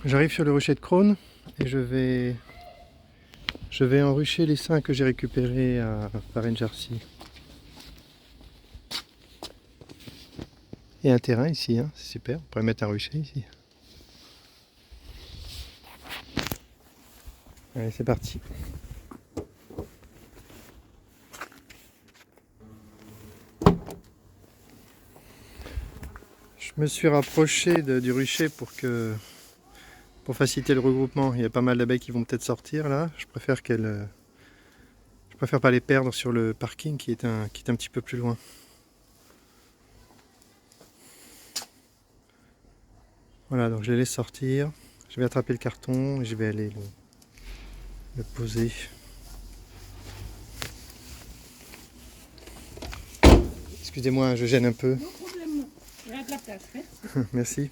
J'arrive sur le rucher de Crône et je vais enrucher les seins que j'ai récupérés à Varennes-Jarcy. Il y a un terrain ici, hein, c'est super, on pourrait mettre un rucher ici. Allez, c'est parti. Je me suis rapproché du rucher pour faciliter le regroupement. Il y a pas mal d'abeilles qui vont peut-être sortir là. Je préfère pas les perdre sur le parking qui est un petit peu plus loin. Voilà, donc je les laisse sortir. Je vais attraper le carton et je vais aller le poser. Excusez-moi, je gêne un peu. Non problème, il y a de la place. Merci.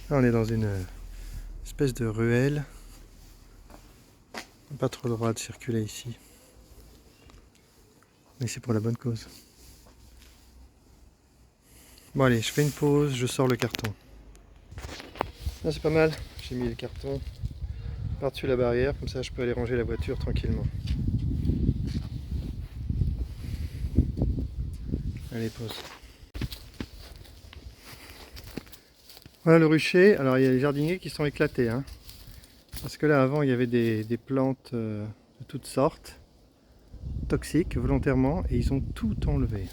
Là, on est dans une espèce de ruelle. On n'a pas trop le droit de circuler ici. Mais c'est pour la bonne cause. Bon allez, je fais une pause, je sors le carton. Là c'est pas mal, j'ai mis le carton par-dessus la barrière, comme ça je peux aller ranger la voiture tranquillement. Allez, pause. Voilà le rucher, alors il y a les jardiniers qui sont éclatés. Hein. Parce que là avant il y avait des plantes de toutes sortes, toxiques volontairement, et ils ont tout enlevé,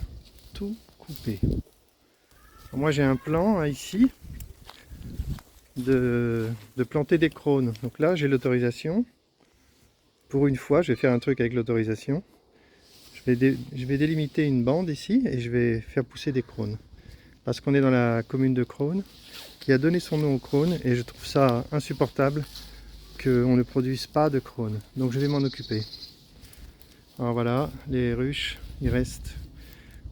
tout coupé. Alors, moi j'ai un plan hein, ici de planter des crônes. Donc là j'ai l'autorisation. Pour une fois, je vais faire un truc avec l'autorisation. Je vais délimiter une bande ici et je vais faire pousser des crônes. Parce qu'on est dans la commune de Crône, qui a donné son nom aux crônes, et je trouve ça insupportable qu'on ne produise pas de crônes. Donc je vais m'en occuper. Alors voilà, les ruches, il reste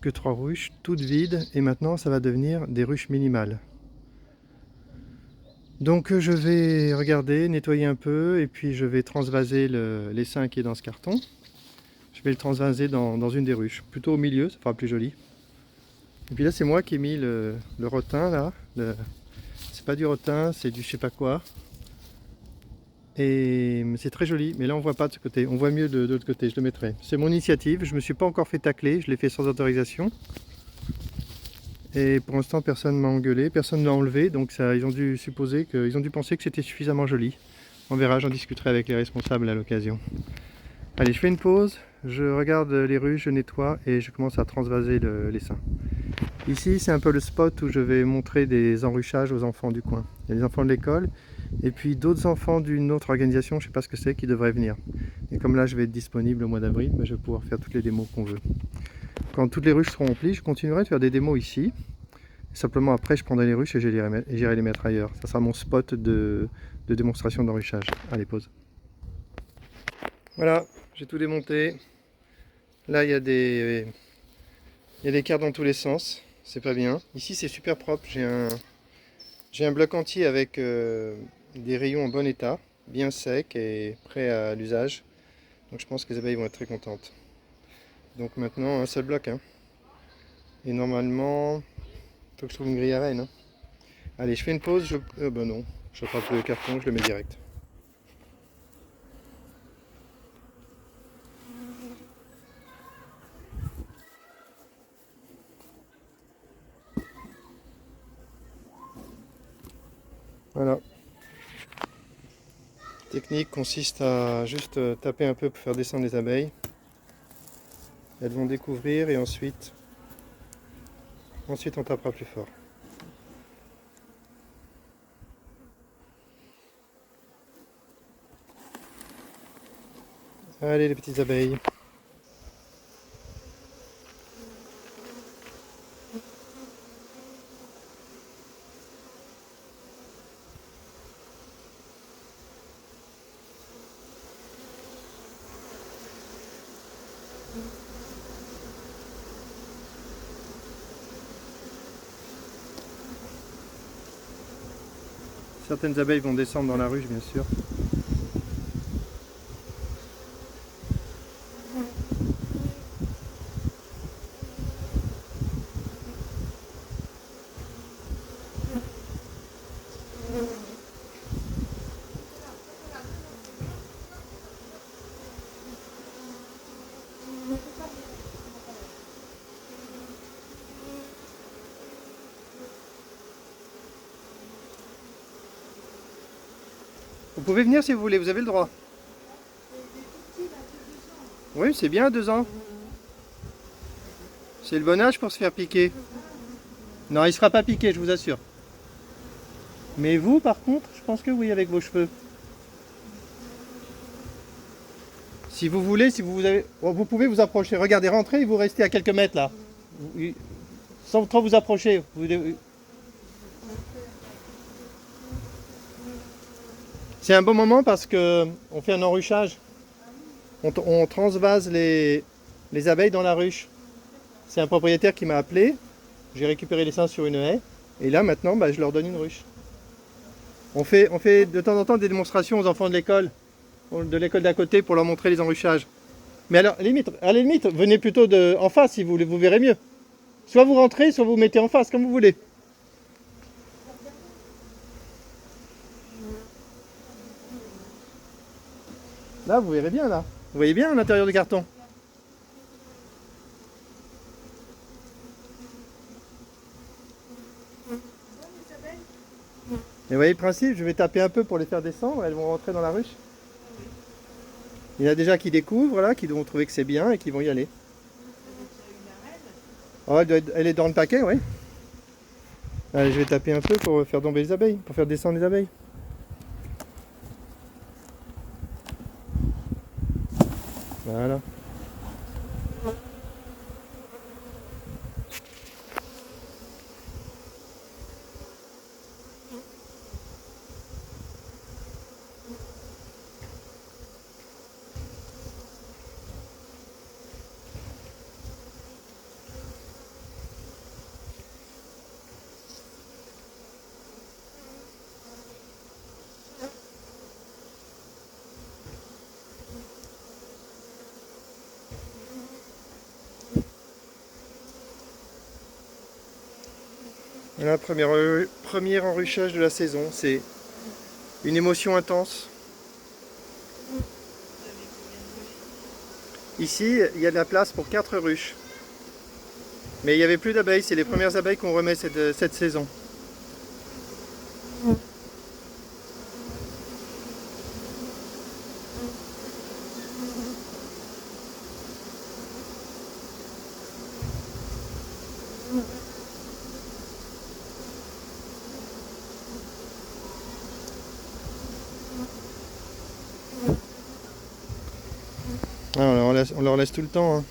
que 3 ruches, toutes vides, et maintenant ça va devenir des ruches minimales. Donc je vais regarder, nettoyer un peu, et puis je vais transvaser l'essaim qui est dans ce carton. Je vais le transvaser dans une des ruches, plutôt au milieu, ça fera plus joli. Et puis là c'est moi qui ai mis le rotin là, c'est pas du rotin, c'est du je sais pas quoi. Et c'est très joli, mais là on voit pas de ce côté, on voit mieux de l'autre côté, je le mettrai. C'est mon initiative, je me suis pas encore fait tacler, je l'ai fait sans autorisation. Et pour l'instant personne m'a engueulé, personne ne l'a enlevé, donc ça, ils ont dû penser que c'était suffisamment joli. On verra, j'en discuterai avec les responsables à l'occasion. Allez, je fais une pause, je regarde les ruches, je nettoie et je commence à transvaser l'essaim. Ici, c'est un peu le spot où je vais montrer des enruchages aux enfants du coin. Il y a les enfants de l'école et puis d'autres enfants d'une autre organisation, je ne sais pas ce que c'est, qui devraient venir. Et comme là, je vais être disponible au mois d'avril, je vais pouvoir faire toutes les démos qu'on veut. Quand toutes les ruches seront remplies, je continuerai de faire des démos ici. Simplement après, je prendrai les ruches et j'irai les mettre ailleurs. Ça sera mon spot de démonstration d'enruchage. Allez, pause. Voilà, j'ai tout démonté. Là, il y a des cartes dans tous les sens. C'est pas bien. Ici, c'est super propre. J'ai un bloc entier avec des rayons en bon état, bien secs et prêts à l'usage. Donc je pense que les abeilles vont être très contentes. Donc maintenant, un seul bloc. Hein. Et normalement, il faut que je trouve une grille à reine. Hein. Allez, je fais une pause. Ben non, je attrape le carton, je le mets direct. Voilà. La technique consiste à juste taper un peu pour faire descendre les abeilles. Elles vont découvrir et ensuite on tapera plus fort. Allez les petites abeilles. Certaines abeilles vont descendre dans la ruche, bien sûr. Vous pouvez venir si vous voulez, vous avez le droit. Oui, c'est bien, 2 ans. C'est le bon âge pour se faire piquer. Non, il ne sera pas piqué, je vous assure. Mais vous, par contre, je pense que oui, avec vos cheveux. Si vous voulez, si vous avez... oh, vous pouvez vous approcher. Regardez, rentrez et vous restez à quelques mètres là. Sans trop vous approcher. C'est un bon moment parce que on fait un enruchage. On transvase les abeilles dans la ruche. C'est un propriétaire qui m'a appelé. J'ai récupéré l'essence sur une haie. Et là, maintenant, bah, je leur donne une ruche. On fait de temps en temps des démonstrations aux enfants de l'école d'à côté pour leur montrer les enruchages. Mais alors, à la limite, venez plutôt en face si vous voulez, vous verrez mieux. Soit vous rentrez, soit vous mettez en face, comme vous voulez. Là, vous verrez bien, là. Vous voyez bien à l'intérieur du carton. Et vous voyez le principe, je vais taper un peu pour les faire descendre, elles vont rentrer dans la ruche. Il y en a déjà qui découvrent, là, qui vont trouver que c'est bien et qui vont y aller. Oh, elle est dans le paquet, oui. Allez, je vais taper un peu pour faire tomber les abeilles, pour faire descendre les abeilles. Voilà. Voilà, premier enruchage de la saison, c'est une émotion intense. Ici, il y a de la place pour 4 ruches. Mais il n'y avait plus d'abeilles, c'est les premières abeilles qu'on remet cette saison. Ah, on leur laisse tout le temps. Hein.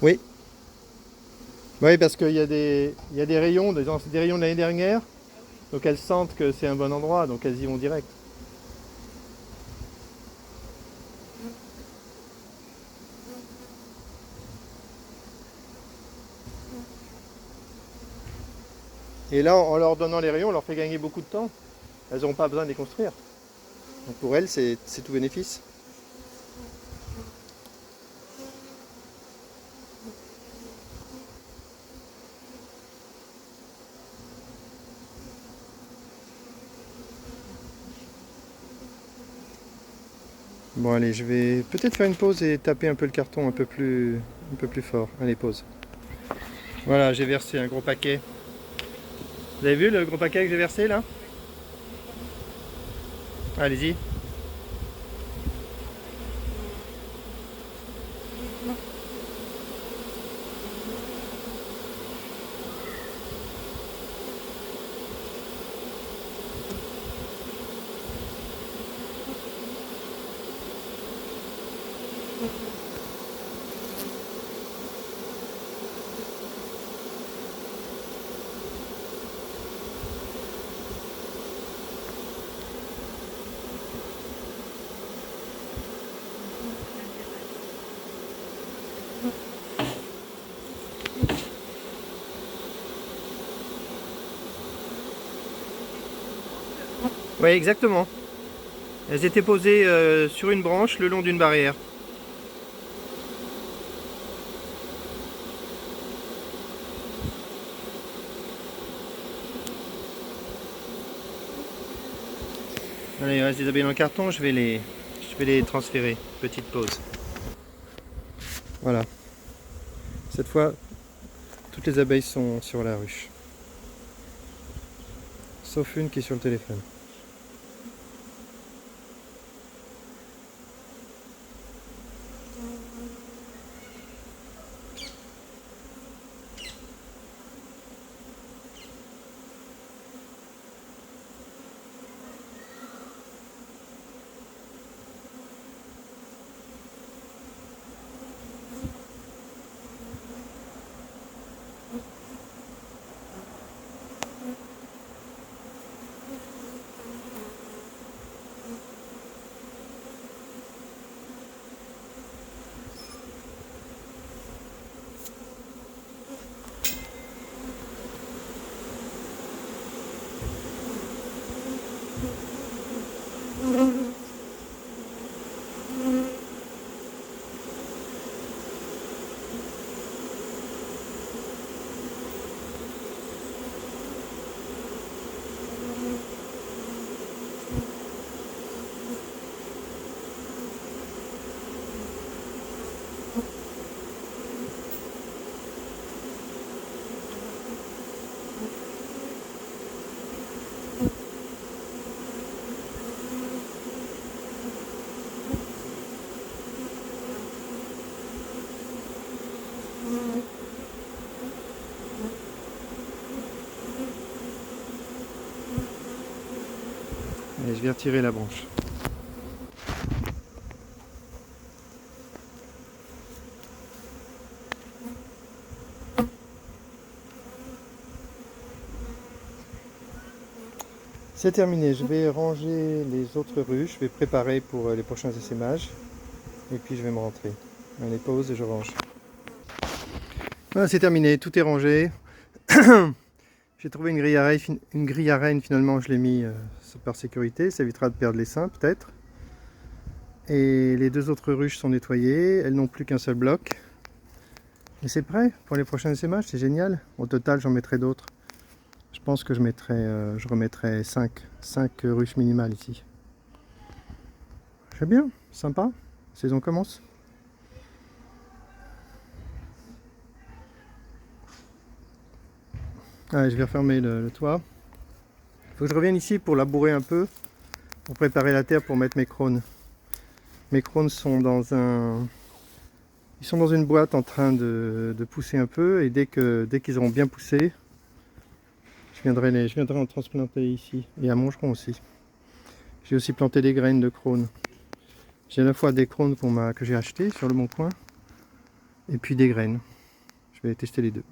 Oui. Oui, parce qu'il y a des rayons, des rayons de l'année dernière. Donc elles sentent que c'est un bon endroit, donc elles y vont direct. Et là, en leur donnant les rayons, on leur fait gagner beaucoup de temps. Elles n'auront pas besoin de les construire. Donc pour elles, c'est tout bénéfice. Bon allez, je vais peut-être faire une pause et taper un peu le carton un peu plus fort. Allez, pause. Voilà, j'ai versé un gros paquet. Vous avez vu le gros paquet que j'ai versé là? Allez-y. Oui, exactement. Elles étaient posées sur une branche le long d'une barrière. Allez, il reste des abeilles dans le carton, je vais les transférer. Petite pause. Voilà. Cette fois, toutes les abeilles sont sur la ruche. Sauf une qui est sur le téléphone. Et je vais retirer la branche. C'est terminé, je vais ranger les autres ruches, je vais préparer pour les prochains essaimages et puis je vais me rentrer. Allez, pause et je range. Voilà, c'est terminé, tout est rangé. J'ai trouvé une grille à reine, finalement je l'ai mis par sécurité, ça évitera de perdre les seins peut-être. Et les deux autres ruches sont nettoyées, elles n'ont plus qu'un seul bloc. Et c'est prêt pour les prochains essaimages, c'est génial. Au total j'en mettrai d'autres. Je pense que je remettrai 5 ruches minimales ici. C'est bien, sympa, la saison commence. Allez, je vais refermer le toit. Il faut que je revienne ici pour labourer un peu, pour préparer la terre pour mettre mes crônes. Mes crônes sont dans une boîte en train de pousser un peu, et dès qu'ils auront bien poussé, je viendrai en transplanter ici, et à Montgeron aussi. J'ai aussi planté des graines de crônes. J'ai à la fois des crônes que j'ai achetées sur le Bon Coin, et puis des graines. Je vais tester les deux.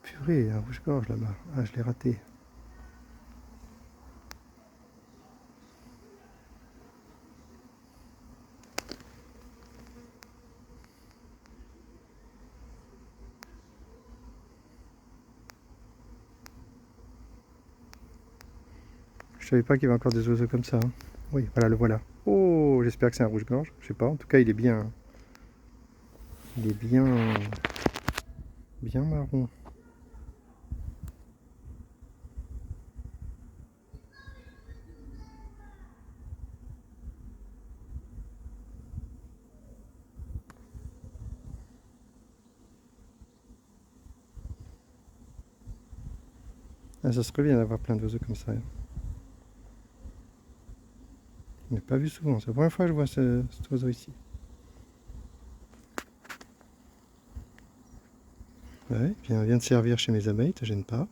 Purée, un rouge-gorge là-bas. Ah, je l'ai raté. Je savais pas qu'il y avait encore des oiseaux comme ça. Hein. Oui, voilà, le voilà. Oh, j'espère que c'est un rouge-gorge. Je sais pas. En tout cas, il est bien marron. Ah, ça serait bien d'avoir plein d'oiseaux comme ça. Je n'ai pas vu souvent. C'est la première fois que je vois cet oiseau ici. Ouais, vient de servir chez mes abeilles, te gêne pas.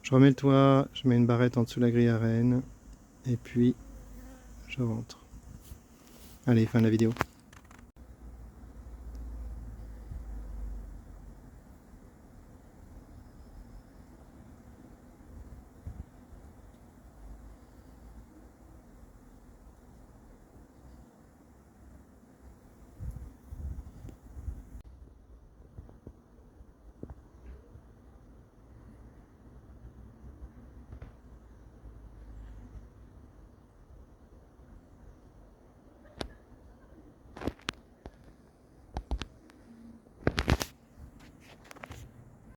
Je remets le toit, je mets une barrette en dessous de la grille à reine, et puis je rentre. Allez, fin de la vidéo.